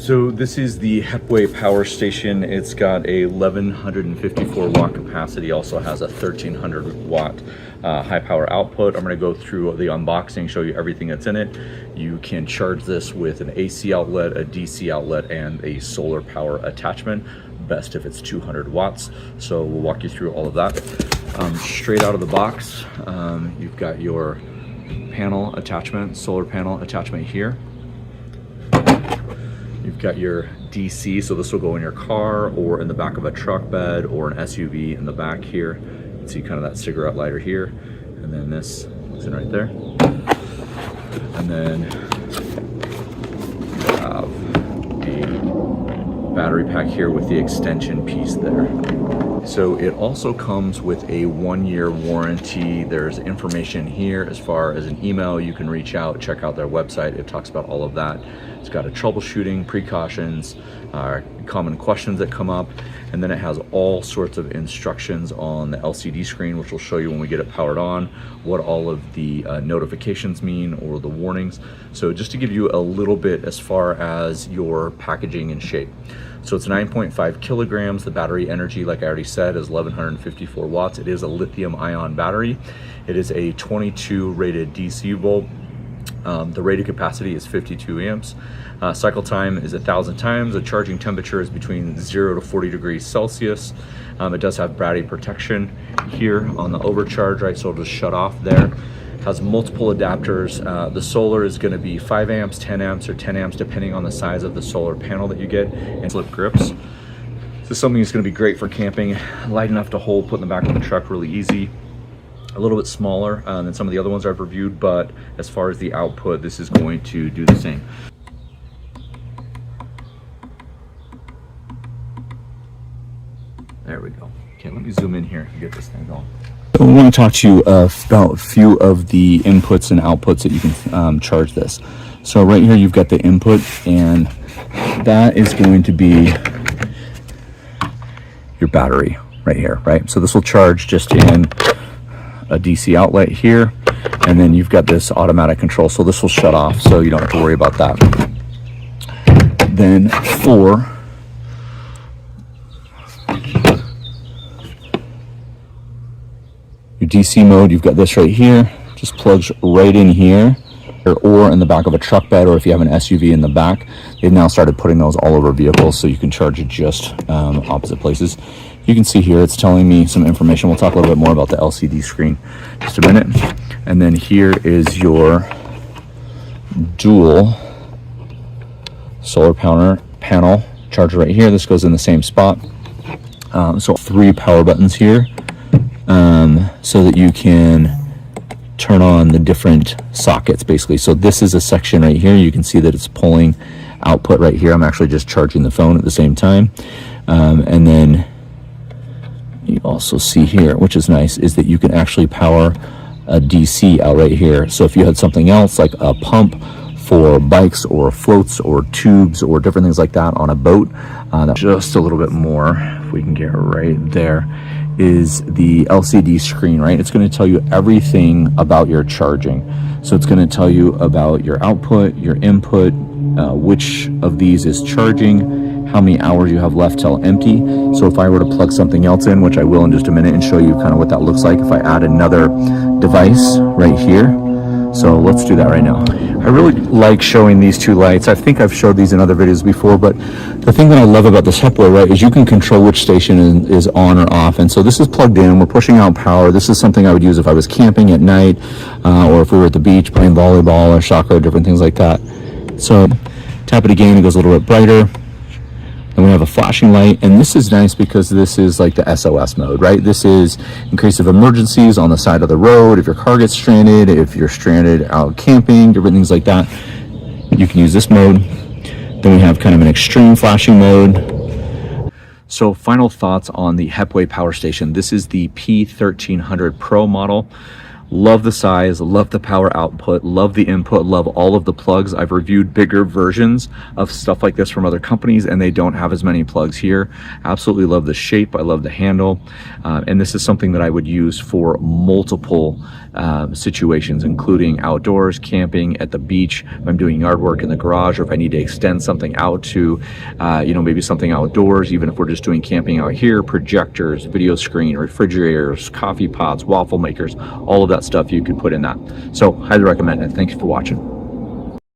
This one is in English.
So this is the Hepway power station. It's got a 1154 watt capacity, also has a 1300 watt high power output. I'm going to go through the unboxing, show you everything that's in it. You can charge this with an AC outlet, a DC outlet, and a solar power attachment. Best if it's 200 watts. So we'll walk you through all of that. Straight out of the box, you've got your panel attachment, solar panel attachment here. You've got your DC, so this will go in your car or in the back of a truck bed or an SUV in the back here. You can see kind of that cigarette lighter here, and then this is in right there. And then you have a battery pack here with the extension piece there. So it also comes with a 1-year warranty. There's information here as far as an email. You can reach out, check out their website. It talks about all of that. It's got a troubleshooting, precautions, common questions that come up, and then it has all sorts of instructions on the LCD screen, which will show you when we get it powered on, what all of the notifications mean or the warnings. So just to give you a little bit as far as your packaging and shape. So it's 9.5 kilograms. The battery energy, like I already said, is 1154 watts. It is a lithium ion battery. It is a 22 rated DC volt. The rated capacity is 52 amps. Cycle time is 1,000 times. The charging temperature is between 0 to 40 degrees Celsius. It does have battery protection here on the overcharge, right? So it'll just shut off there. Has multiple adapters. The solar is going to be 5 amps, 10 amps, or 10 amps, depending on the size of the solar panel that you get, and slip grips. This is something that's going to be great for camping. Light enough to hold, put in the back of the truck really easy. A little bit smaller than some of the other ones I've reviewed, but as far as the output, this is going to do the same. There we go. Okay, let me zoom in here and get this thing going. So I want to talk to you about a few of the inputs and outputs that you can charge this. So right here you've got the input, and that is going to be your battery right here, right? So this will charge just in a DC outlet here, and then you've got this automatic control, so this will shut off, so you don't have to worry about that. Then for your DC mode, you've got this right here, just plugs right in here, or in the back of a truck bed, or if you have an SUV in the back. They've now started putting those all over vehicles, so you can charge it just opposite places. You can see here it's telling me some information. We'll talk a little bit more about the LCD screen in just a minute. And then here is your dual solar panel charger right here. This goes in the same spot. So 3 power buttons here, so that you can turn on the different sockets basically. So this is a section right here. You can see that it's pulling output right here. I'm actually just charging the phone at the same time. And then you also see here, which is nice, is that you can actually power a DC out right here. So if you had something else like a pump for bikes or floats or tubes or different things like that on a boat, just a little bit more, if we can get right there, is the LCD screen, right? It's going to tell you everything about your charging. So it's going to tell you about your output, your input, which of these is charging, how many hours you have left till empty. So if I were to plug something else in, which I will in just a minute, and show you kind of what that looks like if I add another device right here. So let's do that right now. I really like showing these two lights. I think I've showed these in other videos before, but the thing that I love about this Hepway, right, is you can control which station is on or off. And so this is plugged in, we're pushing out power. This is something I would use if I was camping at night, or if we were at the beach playing volleyball or soccer or different things like that. So tap it again, it goes a little bit brighter. And we have a flashing light, and this is nice because this is like the SOS mode, right? This is in case of emergencies on the side of the road, if your car gets stranded, if you're stranded out camping, different things like that, you can use this mode. Then we have kind of an extreme flashing mode. So final thoughts on the Hepway power station. This is the P1300 Pro model. Love the size, love the power output, love the input, love all of the plugs. I've reviewed bigger versions of stuff like this from other companies and they don't have as many plugs here. Absolutely love the shape, I love the handle, and this is something that I would use for multiple situations, including outdoors, camping, at the beach, if I'm doing yard work in the garage, or if I need to extend something out to, maybe something outdoors, even if we're just doing camping out here, projectors, video screen, refrigerators, coffee pots, waffle makers, all of that stuff you could put in that. So highly recommend it. Thanks for watching.